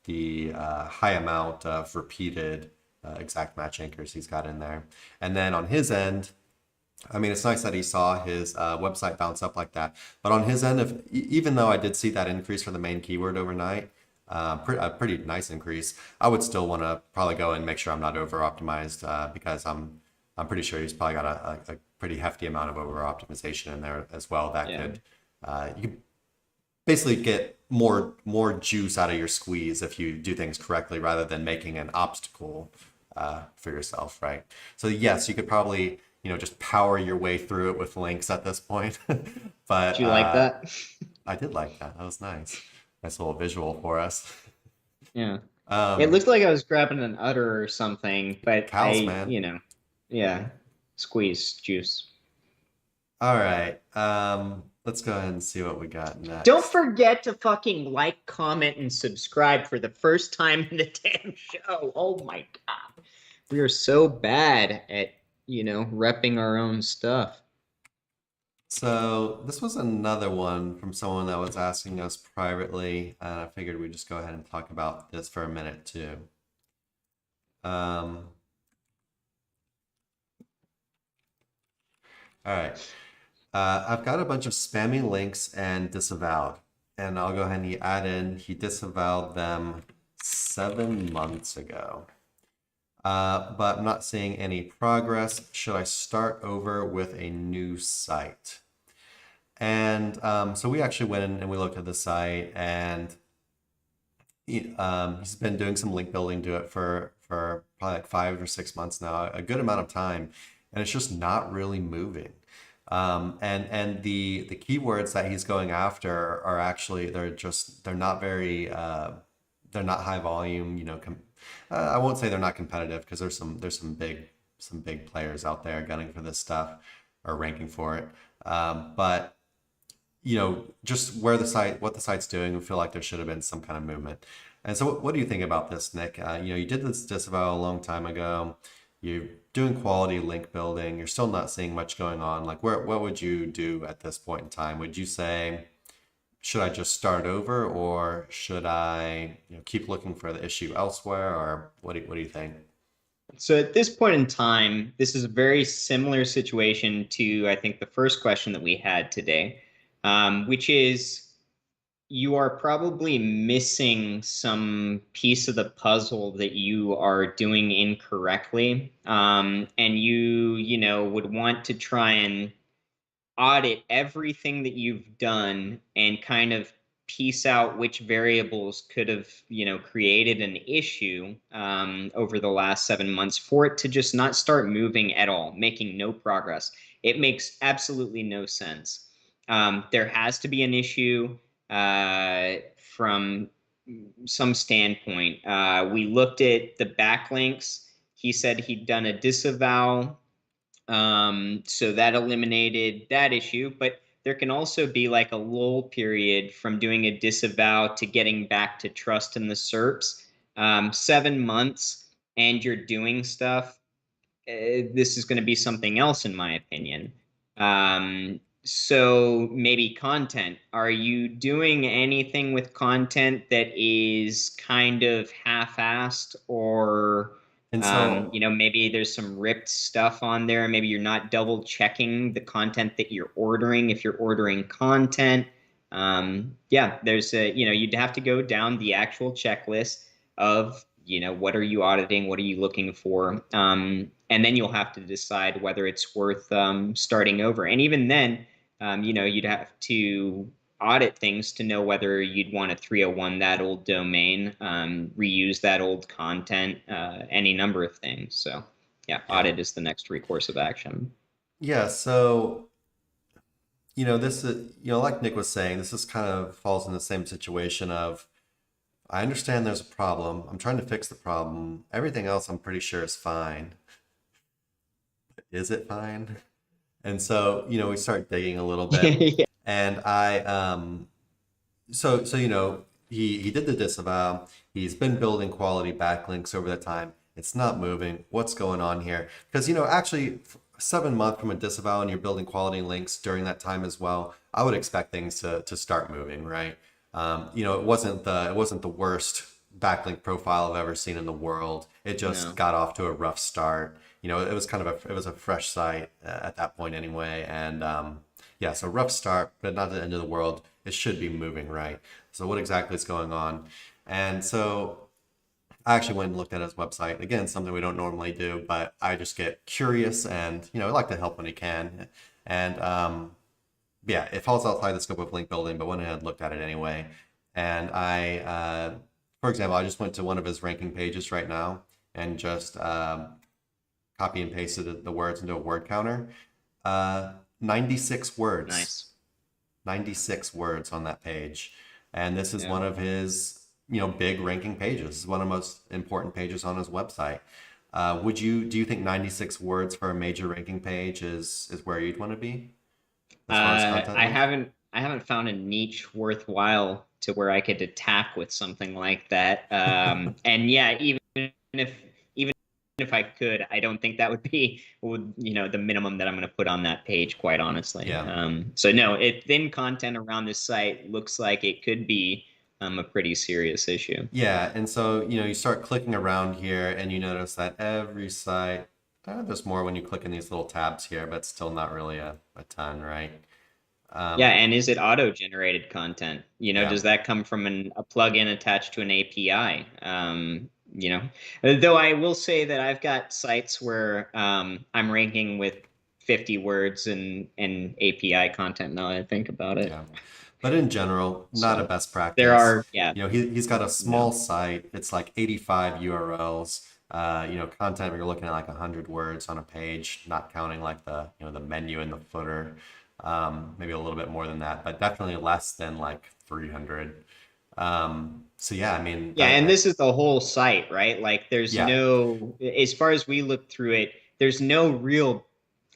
the high amount of repeated exact match anchors he's got in there. And then on his end, I mean, it's nice that he saw his website bounce up like that. But on his end, even though I did see that increase for the main keyword overnight, a pretty nice increase, I would still want to probably go and make sure I'm not over optimized because I'm pretty sure he's probably got a pretty hefty amount of over optimization in there as well. That could you could basically get more juice out of your squeeze if you do things correctly rather than making an obstacle for yourself, right? So yes, you could probably just power your way through it with links at this point. But Did you like that? I did like that. That was nice. Nice little visual for us. Yeah. It looked like I was grabbing an udder or something, but Cows, man. yeah, squeeze juice. All right. let's go ahead and see what we got Don't next. forget to fucking like, comment, and subscribe for the first time in the damn show. Oh my God. We are so bad at, repping our own stuff. So this was another one from someone that was asking us privately, and I figured we'd just go ahead and talk about this for a minute too. All right. I've got a bunch of spammy links and disavowed, and I'll go ahead and add in he disavowed them 7 months ago. But I'm not seeing any progress. Should I start over with a new site? And so we actually went in and we looked at the site, and he's been doing some link building to it for probably like 5 or 6 months now, a good amount of time, and it's just not really moving. And the keywords that he's going after are actually they're not very they're not high volume. I won't say they're not competitive because there's some big players out there gunning for this stuff or ranking for it. But just what the site's doing, we feel like there should have been some kind of movement. And so, what do you think about this, Nick? You did this disavow a long time ago. You're doing quality link building. You're still not seeing much going on. Like, what would you do at this point in time? Would you say, should I just start over, or should I, keep looking for the issue elsewhere, or what do you think? So at this point in time, this is a very similar situation to, I think, the first question that we had today, which is you are probably missing some piece of the puzzle that you are doing incorrectly. And you would want to try and audit everything that you've done and kind of piece out which variables could have created an issue over the last 7 months for it to just not start moving at all, making no progress. It makes absolutely no sense. There has to be an issue from some standpoint. We looked at the backlinks. He said he'd done a disavow, so that eliminated that issue. But there can also be like a lull period from doing a disavow to getting back to trust in the SERPs. 7 months and you're doing stuff. This is going to be something else, in my opinion. So maybe content. Are you doing anything with content that is kind of half-assed, or And so, maybe there's some ripped stuff on there. Maybe you're not double checking the content that you're ordering if you're ordering content. Yeah, there's you'd have to go down the actual checklist of, what are you auditing? What are you looking for? And then you'll have to decide whether it's worth starting over. And even then, you'd have to audit things to know whether you'd want to 301 that old domain, reuse that old content, any number of things. So yeah, yeah. audit is the next recourse of action. Yeah, so this is, like Nick was saying, this is kind of falls in the same situation of, I understand there's a problem. I'm trying to fix the problem. Everything else I'm pretty sure is fine. Is it fine? And so, we start digging a little bit. Yeah. And I so he did the disavow. He's been building quality backlinks over that time. It's not moving. What's going on here? Because actually 7 months from a disavow and you're building quality links during that time as well, I would expect things to start moving, right? It wasn't the worst backlink profile I've ever seen in the world. It just No. got off to a rough start. It was it was a fresh site at that point anyway, and yeah, so rough start, but not the end of the world. It should be moving, right? So what exactly is going on? And so I actually went and looked at his website. Again, something we don't normally do, but I just get curious, and I like to help when I can. And yeah, it falls outside the scope of link building, but went ahead and looked at it anyway. And for example, I just went to one of his ranking pages right now and just copy and pasted the words into a word counter. 96 words. Nice. 96 words on that page. And this is Yeah. one of his, big ranking pages. This is one of the most important pages on his website. Do you think 96 words for a major ranking page is where you'd want to be? as far as content I link? haven't found a niche worthwhile to where I could attack with something like that. And yeah, if even if I could, I don't think that would be the minimum that I'm going to put on that page, quite honestly. Yeah. So no, thin content around this site looks like it could be a pretty serious issue. Yeah, and so you start clicking around here and you notice that every site, there's more when you click in these little tabs here, but still not really a ton, right? Yeah, Um, and is it auto-generated content? yeah. Does that come from a plugin attached to an API? Though I will say that I've got sites where I'm ranking with 50 words and API content now that I think about it. Yeah. But in general, not a So best there practice. are, yeah, He's got a no. small site. It's like 85 URLs. Content you're looking at like 100 words on a page, not counting like the menu and the footer. Maybe a little bit more than that, but definitely less than like 300. So yeah, I mean Yeah, and this is the whole site, right? Like there's yeah. no, as far as we look through it, there's no real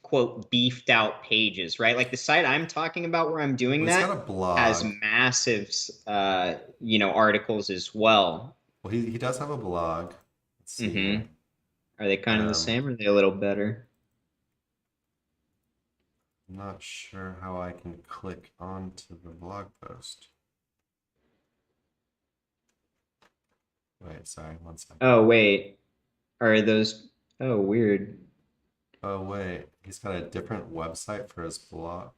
quote beefed out pages, right? Like the site I'm talking about where I'm doing Well, he's got that a has blog. massive articles as well. Well, he does have a blog. Let's see Hmm. here. Are they kind of the Um, same or are they a little better? I'm not sure how I can click onto the blog post. Wait, sorry, one second. Oh, wait. Are those oh weird. Oh, wait, he's got a different website for his blog.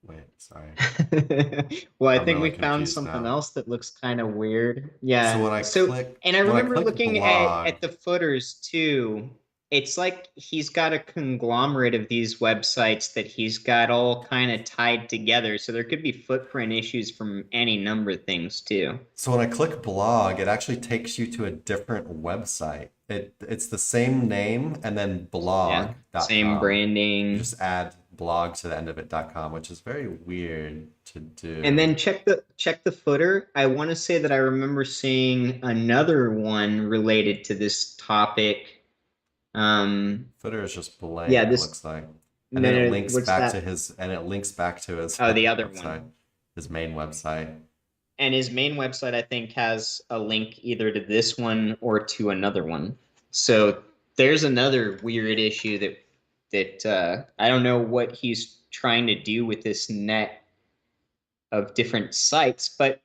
Wait, sorry. Well, I I'm think really we found confused something now. else that looks kind of weird. So Yeah. And I when I remember click looking at blog, the footers too. It's like he's got a conglomerate of these websites that he's got all kind of tied together. So there could be footprint issues from any number of things too. so when I click blog, it actually takes you to a different website. It's the same name and then Yeah. Same blog.com. You branding. just add blog to the end of it.com, which is very weird to And do. then check the footer. I want to say that I remember seeing another one related to this topic. Footer is just Yeah, blank, it this looks like. And then no, what's that? it links back to his Oh, the other website, one. his main website. And his main website, I think, has a link either to this one or to another one. So there's another weird issue that I don't know what he's trying to do with this net of different sites, but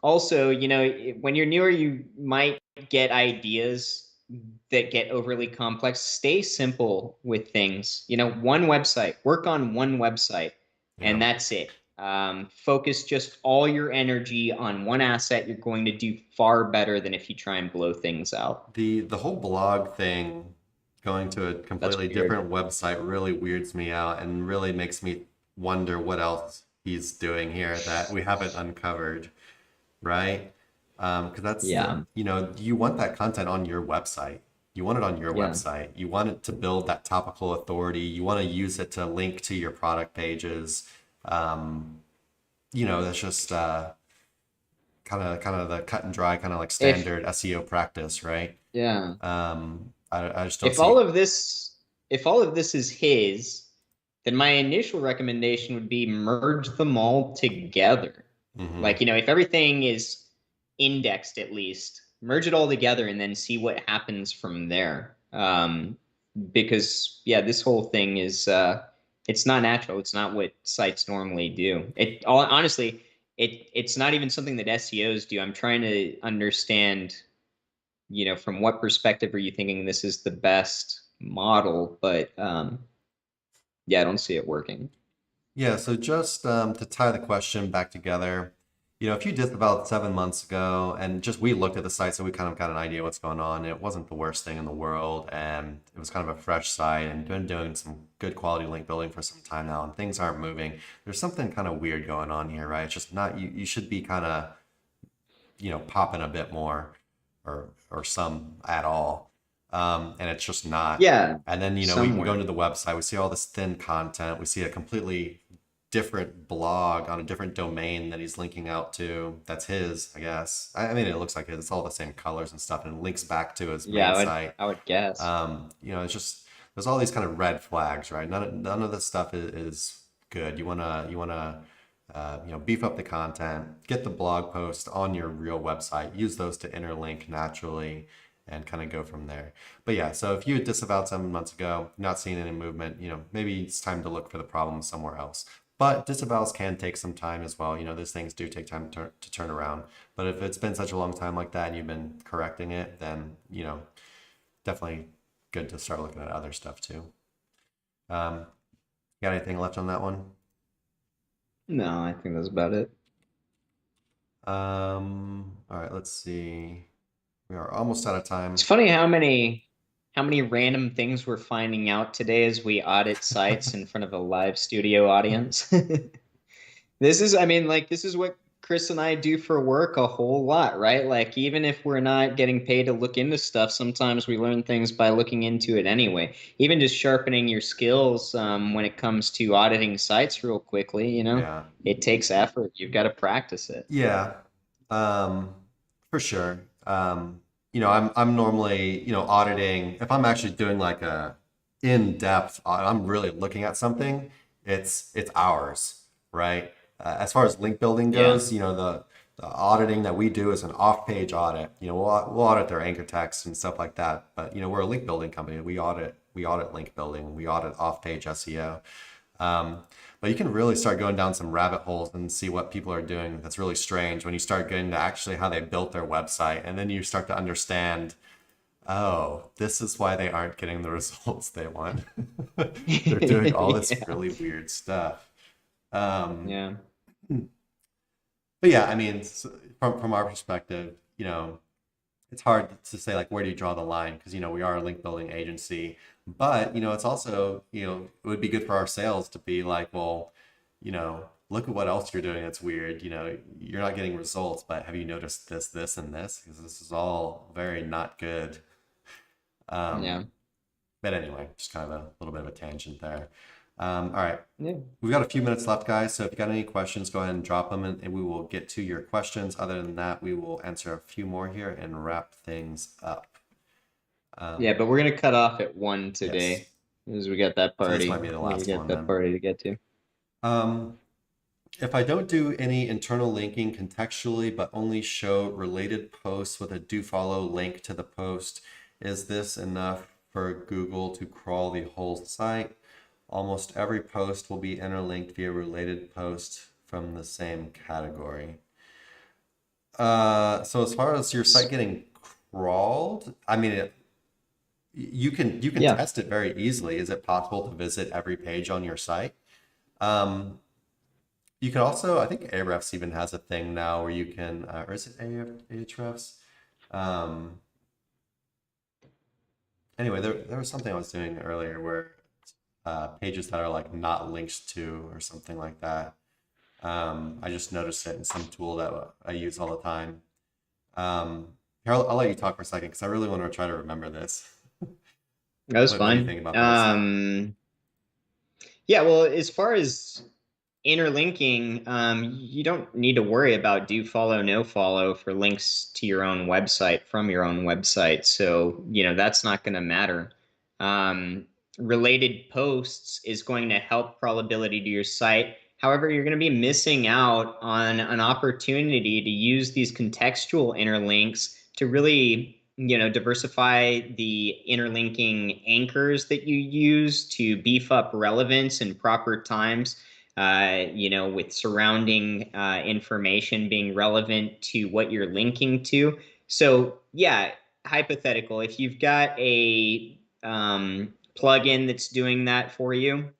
also, when you're newer, you might get ideas that get overly complex. Stay simple with things. One website, work on one website, and Yeah. that's it. Focus just all your energy on one asset. You're going to do far better than if you try and blow things out. The whole blog thing, going to a That's completely weird. different website really weirds me out and really makes me wonder what else he's doing here that we haven't uncovered, right? Because that's, Yeah. you want that content on your website. You want it on your Yeah. website. You want it to build that topical authority. You want to use it to link to your product pages. Um, that's just kind of the cut and dry, kind of like If standard SEO practice, right? yeah. I just don't If all see. of this if all of this is his, then my initial recommendation would be merge them all together. Hmm. Like, if everything is indexed at least, merge it all together and then see what happens from there. Because yeah, this whole thing is it's not natural. It's not what sites normally do. Honestly, it's not even something that SEOs do. I'm trying to understand, from what perspective are you thinking this is the best model? But yeah, I don't see it working. Yeah, so just to tie the question back together, if you did about 7 months ago and just we looked at the site, so we kind of got an idea what's going on. It wasn't the worst thing in the world, and it was kind of a fresh site and been doing some good quality link building for some time now, and things aren't moving. There's something kind of weird going on here, right? It's just not you should be kind of, popping a bit more or some at all. And it's just not. Yeah, And then, we go somewhere. into the website, we see all this thin content, we see a completely different blog on a different domain that he's linking out to. That's his, I guess. I mean, it looks like it's all the same colors and stuff, and it links back to his Yeah, main I would site. I would guess. It's just there's all these kind of red flags, right? None of this stuff is good. You want to beef up the content, get the blog post on your real website, use those to interlink naturally, and kind of go from there. But yeah, so if you had disavowed 7 months ago, not seeing any movement, maybe it's time to look for the problem somewhere else. But disavows can take some time as well. Those things do take time to turn around. But if it's been such a long time like that and you've been correcting it, then, definitely good to start looking at other stuff too. Got anything left on that one? No, I think that's about it. All right, let's see. We are almost out of time. It's funny how many random things we're finding out today as we audit sites in front of a live studio audience. This is what Chris and I do for work a whole lot, right? Like, even if we're not getting paid to look into stuff, sometimes we learn things by looking into it anyway. Even just sharpening your skills when it comes to auditing sites real quickly, Yeah. it takes effort. You've got to practice it. Yeah, for sure. I'm normally, auditing. If I'm actually doing like a in-depth audit, I'm really looking at something, it's hours, right? As far as link building Yeah. goes, the auditing that we do is an off-page audit. We'll audit their anchor text and stuff like that. But we're a link building company. We audit link building. We audit off-page SEO. But you can really start going down some rabbit holes and see what people are doing that's really strange when you start getting to actually how they built their website. And then you start to understand, oh, this is why they aren't getting the results they want. They're doing all this Yeah. really weird stuff. Yeah. But yeah, from our perspective, it's hard to say like where do you draw the line, because we are a link building agency, but it's also it would be good for our sales to be like, well, look at what else you're doing that's weird. You're not getting results, but have you noticed this and this, because this is all very not good. Yeah. But anyway, just kind of a little bit of a tangent there. All right. Yeah. We've got a few minutes left, guys. So if you got any questions, go ahead and drop them and we will get to your questions. Other than that, we will answer a few more here and wrap things up. Yeah, but we're gonna cut off at 1 today, Yes. because we got that So this party. might be the last We got one that then. party to get to. If I don't do any internal linking contextually, but only show related posts with a do follow link to the post, is this enough for Google to crawl the whole site? Almost every post will be interlinked via related post from the same category. So as far as your site getting crawled, you can Yeah. test it very easily. Is it possible to visit every page on your site? You can also, I think Ahrefs even has a thing now where you can, or is it Ahrefs? Anyway, there was something I was doing earlier where pages that are like not linked to or something like that. I just noticed it in some tool that I use all the time. Here, I'll let you talk for a second because I really want to try to remember this. That was What do you fun. think about this? Yeah, well, as far as interlinking, you don't need to worry about do follow, no follow for links to your own website from your own website. So, that's not going to matter. Related posts is going to help crawlability to your site. However, you're going to be missing out on an opportunity to use these contextual interlinks to really diversify the interlinking anchors that you use to beef up relevance in proper times, with surrounding information being relevant to what you're linking to. So yeah, hypothetical, if you've got a plugin that's doing that for you,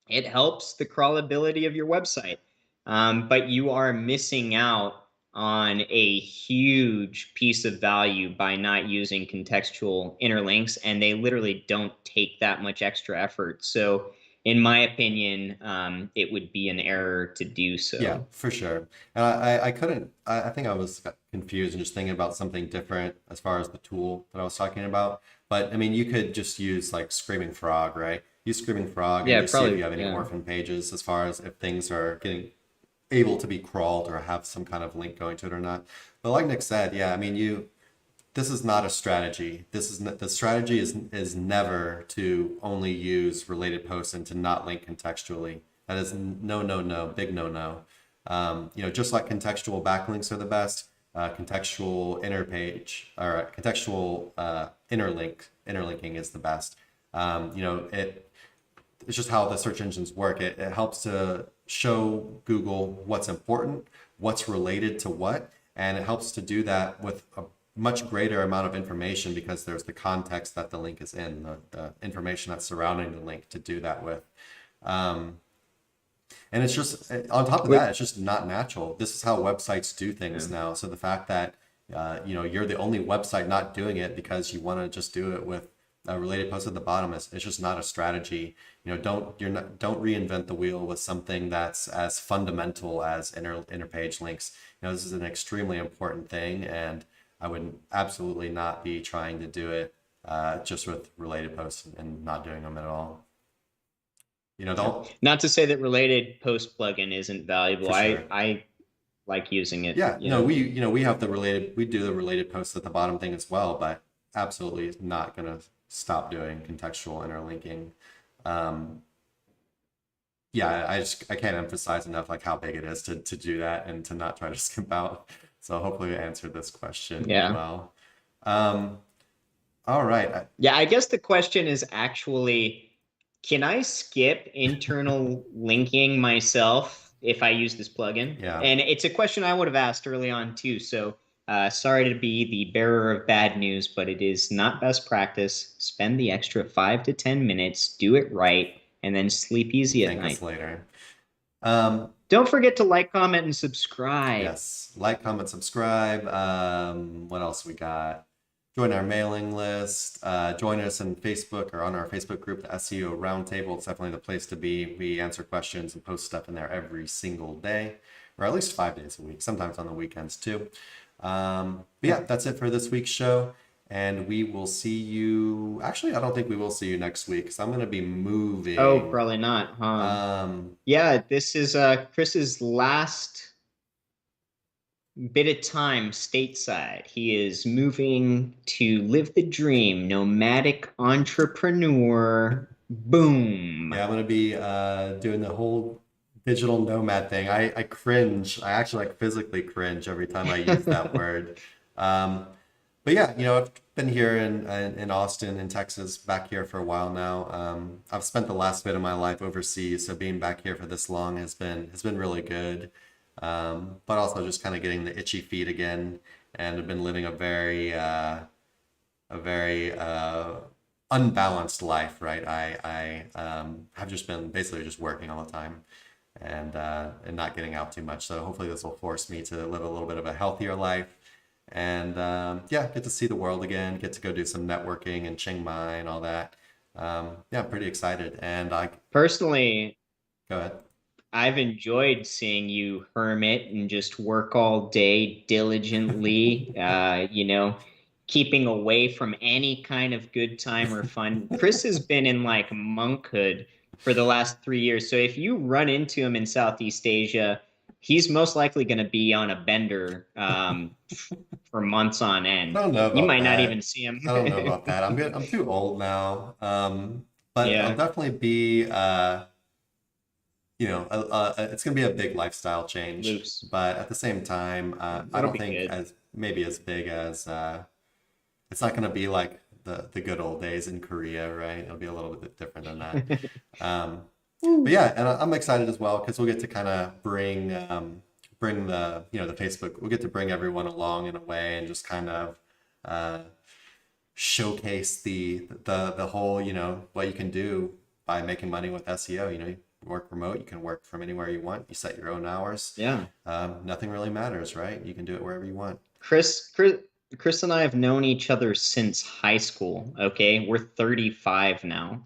it helps the crawlability of your website. But you are missing out on a huge piece of value by not using contextual interlinks, and they literally don't take that much extra effort. So in my opinion, it would be an error to do so. Yeah, for sure. And I think I was confused and just thinking about something different as far as the tool that I was talking about. But you could just use like Screaming Frog, right? Use Screaming Frog and Yeah, just see if you have any yeah. orphan pages as far as if things are getting able to be crawled or have some kind of link going to it or not. But like Nick said, yeah, this is not a strategy. The strategy is never to only use related posts and to not link contextually. That is no, no, no, big no, no. Just like contextual backlinks are the best, contextual contextual interlinking is the best. It's just how the search engines work. It helps to show Google what's important, what's related to what, and it helps to do that with a much greater amount of information because there's the context that the link is in, the information that's surrounding the link to do that with. And it's just, on top of that, it's just not natural. This is how websites do things now. So the fact that, you're the only website not doing it because you want to just do it with a related post at the bottom, it's just not a strategy. Don't reinvent the wheel with something that's as fundamental as interpage links. This is an extremely important thing, and I would absolutely not be trying to do it just with related posts and not doing them at all. Don't. Not to say that related post plugin isn't valuable. For sure. I like using it. Yeah, we have we do the related posts at the bottom thing as well, but absolutely not going to stop doing contextual interlinking. I can't emphasize enough like how big it is to do that and to not try to skimp out. So hopefully I answered this question well. All right. Yeah, I guess the question is actually, can I skip internal linking myself if I use this plugin? Yeah. And it's a question I would have asked early on too. So sorry to be the bearer of bad news, but it is not best practice. Spend the extra 5 to 10 minutes, do it right, and then sleep easy at night. Thank us later. Don't forget to like, comment, and subscribe. Yes, like, comment, subscribe. What else we got? Join our mailing list. Join us in Facebook or on our Facebook group, the SEO Roundtable. It's definitely the place to be. We answer questions and post stuff in there every single day, or at least 5 days a week, sometimes on the weekends too. But yeah, that's it for this week's show. And we will see you. Actually, I don't think we will see you next week because I'm going to be moving. Oh, probably not, huh? Yeah, this is Chris's last bit of time stateside. He is moving to live the dream, nomadic entrepreneur. Boom. Yeah, I'm going to be doing the whole digital nomad thing. I cringe. I actually physically cringe every time I use that word. But yeah, I've been here in Austin, in Texas, back here for a while now. I've spent the last bit of my life overseas, so being back here for this long has been really good. But also just kind of getting the itchy feet again, and I've been living a very unbalanced life, right? I have just been basically just working all the time and not getting out too much. So hopefully this will force me to live a little bit of a healthier life. And get to see the world again, get to go do some networking in Chiang Mai and all that. I'm pretty excited. And I personally, go ahead. I've enjoyed seeing you hermit and just work all day diligently, keeping away from any kind of good time or fun. Chris has been in monkhood for the last 3 years. So if you run into him in Southeast Asia, he's most likely going to be on a bender for months on end. I don't know about you might that. not even see him. I don't know about that. I'm good. I'm too old now. But yeah. I'll definitely be, it's going to be a big lifestyle change. Loose. But at the same time, I don't think as big as, it's not going to be like the good old days in Korea, right? It'll be a little bit different than that. But yeah, and I'm excited as well because we'll get to kind of bring the the Facebook. We'll get to bring everyone along in a way and just kind of showcase the whole what you can do by making money with SEO. You work remote, you can work from anywhere you want. You set your own hours. Yeah. Nothing really matters, right? You can do it wherever you want. Chris and I have known each other since high school. Okay, we're 35 now.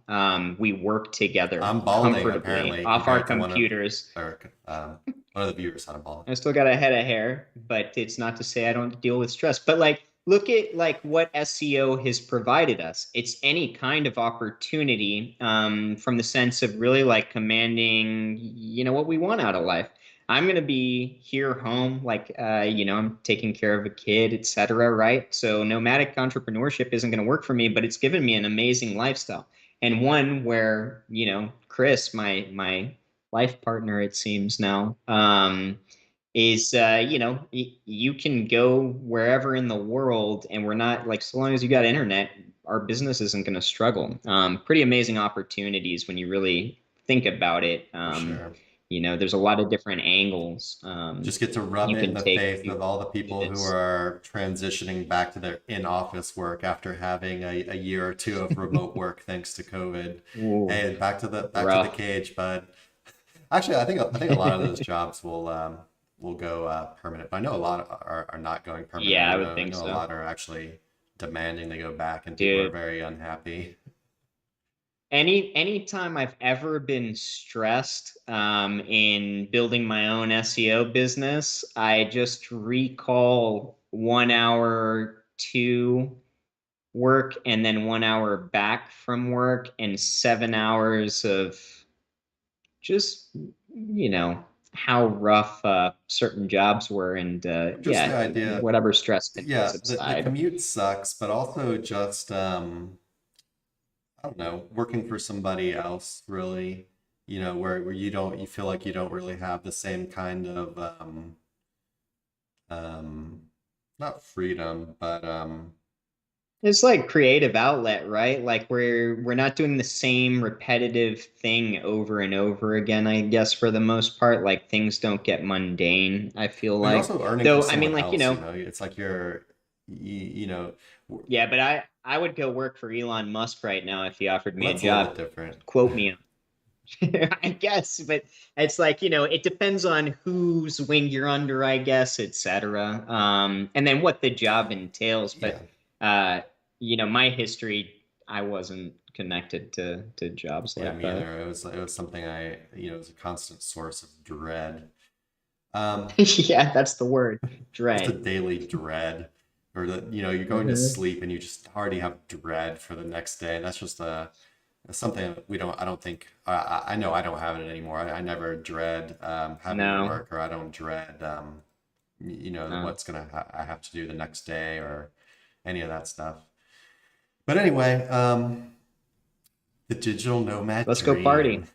We work together. I'm balling comfortably apparently off our computers. One of the viewers had a ball. I still got a head of hair, but it's not to say I don't deal with stress. But look at what SEO has provided us. It's any kind of opportunity from the sense of really commanding what we want out of life. I'm going to be here home, I'm taking care of a kid, etc. Right? So nomadic entrepreneurship isn't going to work for me, but it's given me an amazing lifestyle, and one where, Chris, my life partner, it seems now, is you can go wherever in the world, and we're not like, so long as you got internet, our business isn't going to struggle. Pretty amazing opportunities when you really think about it. For sure. There's a lot of different angles Just get to rub you it in can the take face to of all the people do who this. are transitioning back to their in-office work after having a year or two of remote work thanks to COVID. Ooh, Hey, back to the rough. cage, bud. Actually, I think a lot of those jobs will go permanent. But I know a lot are not going permanent. Yeah, I I would know I think know a so. lot are actually demanding they go back, and people are Dude, very unhappy. anytime I've ever been stressed in building my own SEO business, I just recall 1 hour to work and then 1 hour back from work and 7 hours of just how rough certain jobs were, and Just the yeah, idea, whatever stress can yeah, the subside. commute sucks, but also just I don't know, working for somebody else really, where you feel like you don't really have the same kind of um not freedom, but It's like creative outlet, right? Like we're not doing the same repetitive thing over and over again, I guess, for the most part. Like things don't get mundane, I feel but you're like. also earning for Though, I mean, someone like, else, it's like well, yeah, but I would go work for Elon Musk right now if he offered me a that's a little bit job. different. Quote me on I guess, but it's like, it depends on whose wing you're under, I guess, etc. And then what the job entails. But Yeah. uh, my history, I wasn't connected to jobs Yeah, like me that. either. It was something it was a constant source of dread. Yeah, that's the word. Just a Dread. daily dread, or you're going to Hmm. sleep and you just already have dread for the next day, and that's just something that we don't. I don't think I know I don't have it anymore. I never dread having to No, work, or I don't dread no. what's I have to do the next day or any of that stuff. But anyway, the digital nomad Let's go party. dream.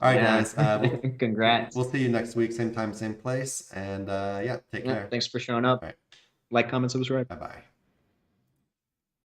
All right, Yeah. guys. We'll Congrats. see you next week, same time, same place. And yeah, take Yeah, care. thanks for showing up. All right. Like, comment, subscribe. Bye bye.